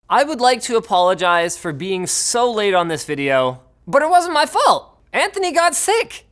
I would like to apologize for being so late on this video, but it wasn't my fault. Anthony got sick.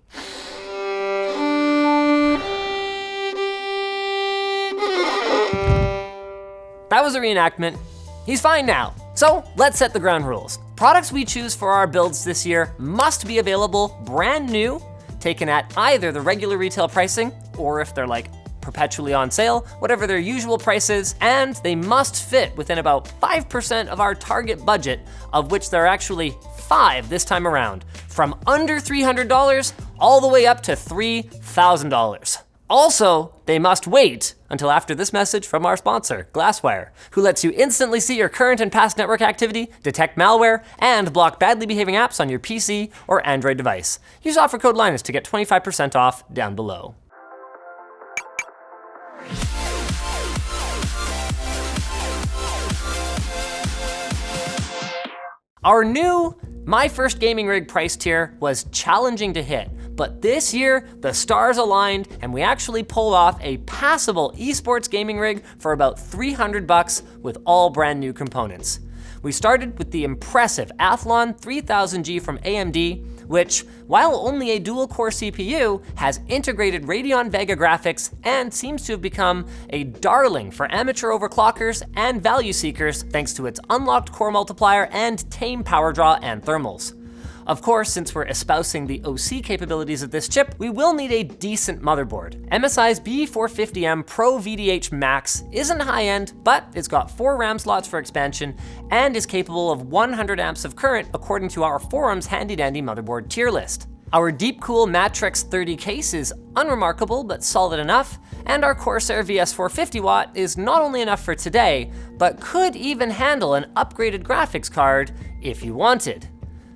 That was a reenactment. He's fine now. So let's set the ground rules. Products we choose for our builds this year must be available brand new, taken at either the regular retail pricing, or if they're like perpetually on sale, whatever their usual price is, and they must fit within about 5% of our target budget, of which there are actually 5 this time around, from under $300 all the way up to $3,000. Also, they must wait until after this message from our sponsor, Glasswire, who lets you instantly see your current and past network activity, detect malware, and block badly behaving apps on your PC or Android device. Use offer code Linus to get 25% off down below. Our new My First Gaming Rig price tier was challenging to hit, but this year the stars aligned and we actually pulled off a passable esports gaming rig for about $300 with all brand new components. We started with the impressive Athlon 3000G from AMD, which, while only a dual-core CPU, has integrated Radeon Vega graphics and seems to have become a darling for amateur overclockers and value seekers thanks to its unlocked core multiplier and tame power draw and thermals. Of course, since we're espousing the OC capabilities of this chip, we will need a decent motherboard. MSI's B450M Pro VDH Max isn't high-end, but it's got 4 RAM slots for expansion and is capable of 100 amps of current according to our forum's handy-dandy motherboard tier list. Our Deepcool Matrix 30 case is unremarkable but solid enough, and our Corsair VS450W is not only enough for today, but could even handle an upgraded graphics card if you wanted.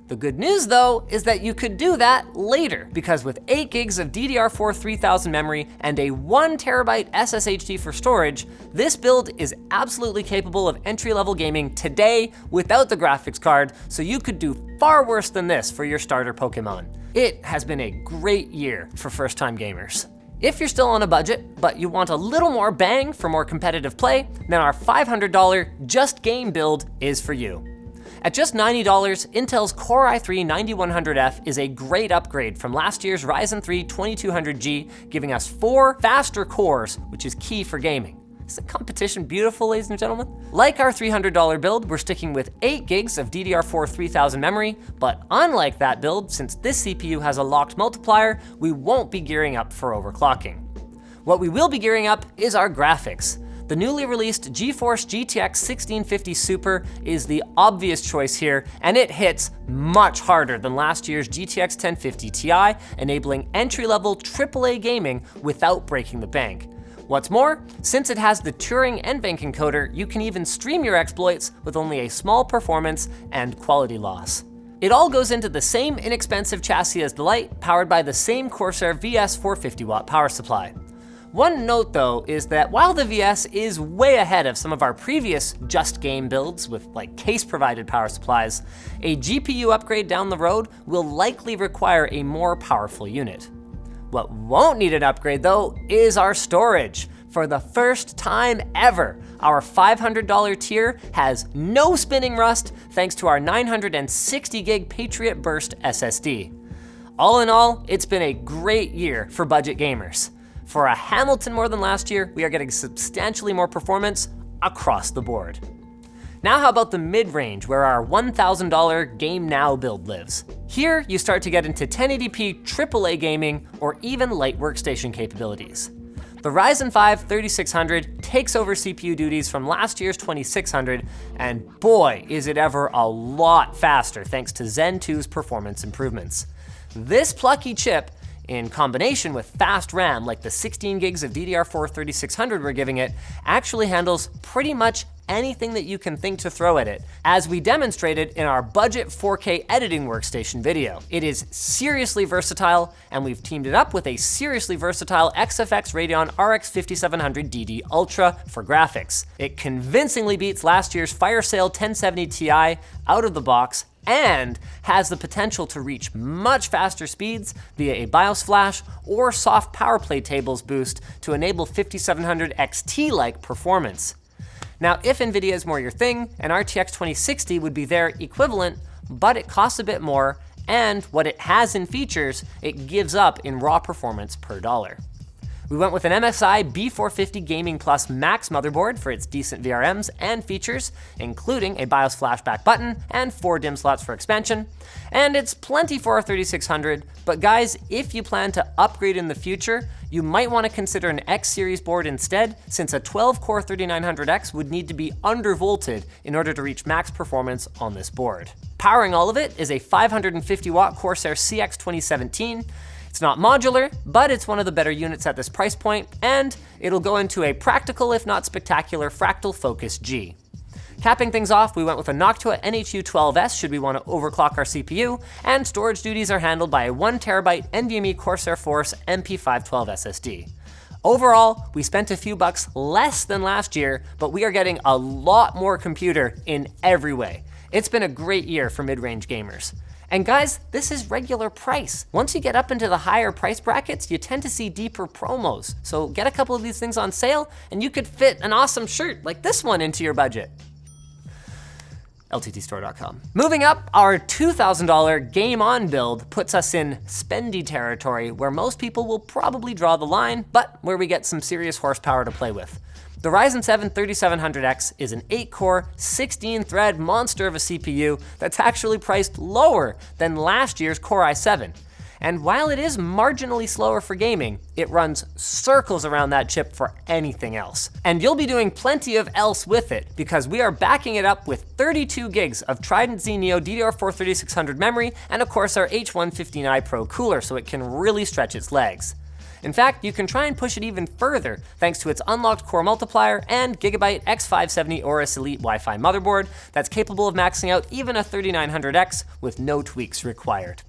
The good news though is that you could do that later, because with 8 gigs of DDR4-3000 memory and a 1TB SSHD for storage, this build is absolutely capable of entry-level gaming today without the graphics card, so you could do far worse than this for your starter Pokemon. It has been a great year for first-time gamers. If you're still on a budget, but you want a little more bang for more competitive play, then our $500 Just Game build is for you. At just $90, Intel's Core i3-9100F is a great upgrade from last year's Ryzen 3 2200G, giving us 4 faster cores, which is key for gaming. Isn't competition beautiful, ladies and gentlemen? Like our $300 build, we're sticking with 8 gigs of DDR4-3000 memory, but unlike that build, since this CPU has a locked multiplier, we won't be gearing up for overclocking. What we will be gearing up is our graphics. The newly released GeForce GTX 1650 Super is the obvious choice here, and it hits much harder than last year's GTX 1050 Ti, enabling entry-level AAA gaming without breaking the bank. What's more, since it has the Turing NVENC encoder, you can even stream your exploits with only a small performance and quality loss. It all goes into the same inexpensive chassis as the Lite, powered by the same Corsair VS 450W power supply. One note though is that while the VS is way ahead of some of our previous Just Game builds with like case-provided power supplies, a GPU upgrade down the road will likely require a more powerful unit. What won't need an upgrade though is our storage. For the first time ever, our $500 tier has no spinning rust thanks to our 960 gig Patriot Burst SSD. All in all, it's been a great year for budget gamers. For a Hamilton more than last year, we are getting substantially more performance across the board. Now how about the mid-range, where our $1,000 Game Now build lives? Here, you start to get into 1080p AAA gaming or even light workstation capabilities. The Ryzen 5 3600 takes over CPU duties from last year's 2600, and boy, is it ever a lot faster thanks to Zen 2's performance improvements. This plucky chip, in combination with fast RAM like the 16 gigs of DDR4-3600 we're giving it, actually handles pretty much anything that you can think to throw at it, as we demonstrated in our budget 4K editing workstation video. It is seriously versatile, and we've teamed it up with a seriously versatile XFX Radeon RX 5700 DD Ultra for graphics. It convincingly beats last year's fire sale 1070 Ti out of the box, and has the potential to reach much faster speeds via a BIOS flash or soft power play tables boost to enable 5700 XT-like performance. Now, if NVIDIA is more your thing, an RTX 2060 would be their equivalent, but it costs a bit more, and what it has in features, it gives up in raw performance per dollar. We went with an MSI B450 Gaming Plus Max motherboard for its decent VRMs and features, including a BIOS flashback button and 4 DIMM slots for expansion. And it's plenty for a 3600, but guys, if you plan to upgrade in the future, you might want to consider an X series board instead, since a 12-core 3900X would need to be undervolted in order to reach max performance on this board. Powering all of it is a 550-watt Corsair CX 2017. It's not modular, but it's one of the better units at this price point, and it'll go into a practical, if not spectacular, Fractal Focus G. Capping things off, we went with a Noctua NH-U12S should we want to overclock our CPU, and storage duties are handled by a 1TB NVMe Corsair Force MP512 SSD. Overall, we spent a few bucks less than last year, but we are getting a lot more computer in every way. It's been a great year for mid-range gamers. And guys, this is regular price. Once you get up into the higher price brackets, you tend to see deeper promos. So get a couple of these things on sale and you could fit an awesome shirt like this one into your budget. LTTstore.com. Moving up, our $2,000 Game On build puts us in spendy territory where most people will probably draw the line, but where we get some serious horsepower to play with. The Ryzen 7 3700X is an 8-core, 16-thread monster of a CPU that's actually priced lower than last year's Core i7. And while it is marginally slower for gaming, it runs circles around that chip for anything else. And you'll be doing plenty of else with it, because we are backing it up with 32 gigs of TridentZ Neo DDR4-3600 memory and a Corsair H115i PRO cooler, so it can really stretch its legs. In fact, you can try and push it even further thanks to its unlocked core multiplier and Gigabyte X570 AORUS Elite Wi-Fi motherboard that's capable of maxing out even a 3900X with no tweaks required.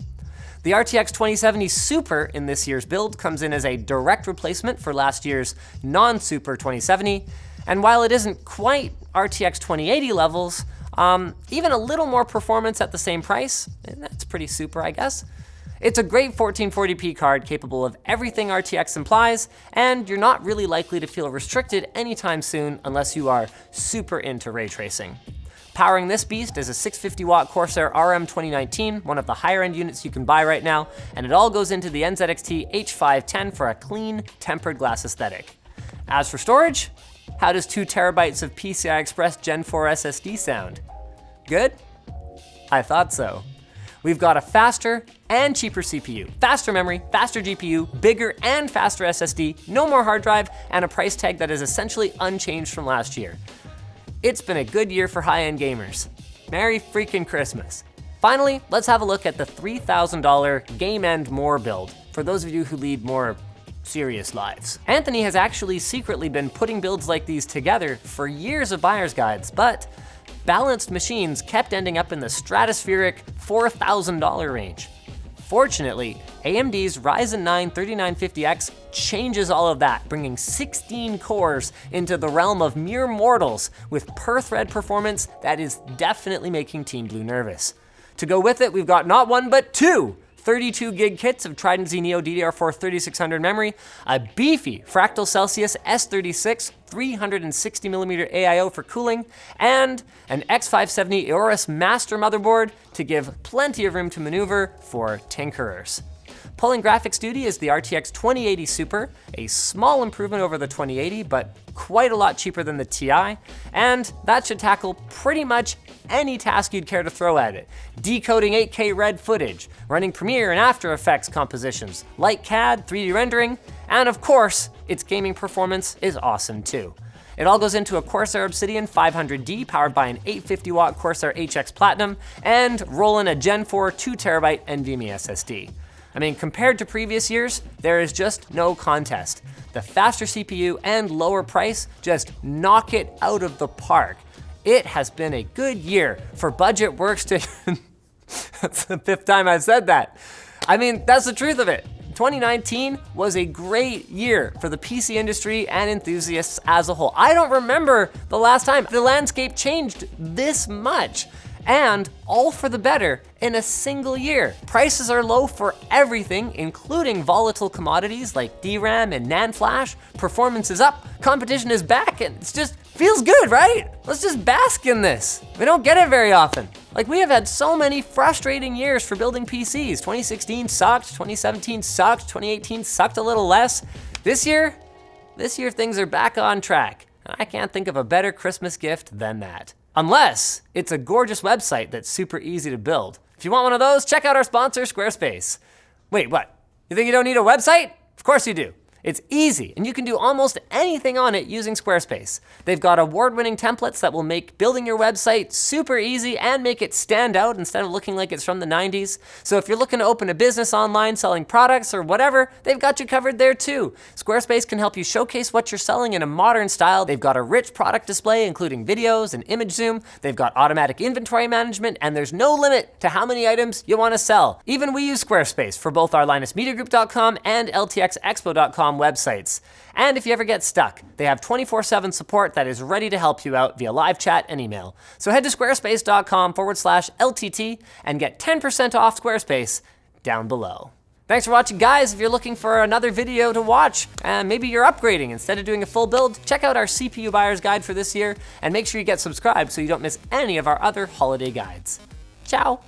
The RTX 2070 Super in this year's build comes in as a direct replacement for last year's non-Super 2070, and while it isn't quite RTX 2080 levels, even a little more performance at the same price, and that's pretty super, I guess. It's a great 1440p card capable of everything RTX implies, and you're not really likely to feel restricted anytime soon unless you are super into ray tracing. Powering this beast is a 650-watt Corsair RM 2019, one of the higher-end units you can buy right now, and it all goes into the NZXT H510 for a clean, tempered glass aesthetic. As for storage, how does 2 terabytes of PCI Express Gen 4 SSD sound? Good? I thought so. We've got a faster and cheaper CPU, faster memory, faster GPU, bigger and faster SSD, no more hard drive, and a price tag that is essentially unchanged from last year. It's been a good year for high-end gamers. Merry freaking Christmas. Finally, let's have a look at the $3,000 Game and More build, for those of you who lead more serious lives. Anthony has actually secretly been putting builds like these together for years of buyer's guides, but balanced machines kept ending up in the stratospheric $4,000 range. Fortunately, AMD's Ryzen 9 3950X changes all of that, bringing 16 cores into the realm of mere mortals with per-thread performance that is definitely making Team Blue nervous. To go with it, we've got not one but two 32 gig kits of TridentZ Neo DDR4-3600 memory, a beefy Fractal Celsius S36 360mm AIO for cooling, and an X570 AORUS master motherboard to give plenty of room to maneuver for tinkerers. Pulling graphics duty is the RTX 2080 Super, a small improvement over the 2080, but quite a lot cheaper than the Ti, and that should tackle pretty much any task you'd care to throw at it. Decoding 8K red footage, running Premiere and After Effects compositions, light CAD, 3D rendering, and of course, its gaming performance is awesome too. It all goes into a Corsair Obsidian 500D powered by an 850-watt Corsair HX Platinum and rolling a Gen 4 2TB NVMe SSD. I mean, compared to previous years, there is just no contest. The faster CPU and lower price just knock it out of the park. It has been a good year for budget workstations. That's the 5th time I've said that. I mean, that's the truth of it. 2019 was a great year for the PC industry and enthusiasts as a whole. I don't remember the last time the landscape changed this much, and all for the better in a single year. Prices are low for everything, including volatile commodities like DRAM and NAND flash. Performance is up, competition is back, and it's just Feels good, right? Let's just bask in this. We don't get it very often. Like, we have had so many frustrating years for building PCs. 2016 sucked, 2017 sucked, 2018 sucked a little less. This year things are back on track. And I can't think of a better Christmas gift than that. Unless it's a gorgeous website that's super easy to build. If you want one of those, check out our sponsor, Squarespace. Wait, what? You think you don't need a website? Of course you do. It's easy, and you can do almost anything on it using Squarespace. They've got award-winning templates that will make building your website super easy and make it stand out instead of looking like it's from the 90s. So if you're looking to open a business online selling products or whatever, they've got you covered there too. Squarespace can help you showcase what you're selling in a modern style. They've got a rich product display, including videos and image zoom. They've got automatic inventory management, and there's no limit to how many items you want to sell. Even we use Squarespace for both our LinusMediaGroup.com and LTXExpo.com websites. And if you ever get stuck, they have 24/7 support that is ready to help you out via live chat and email. So head to squarespace.com/LTT and get 10% off Squarespace down below. Thanks for watching, guys. If you're looking for another video to watch, and maybe you're upgrading instead of doing a full build, check out our CPU buyer's guide for this year, and make sure you get subscribed so you don't miss any of our other holiday guides. Ciao.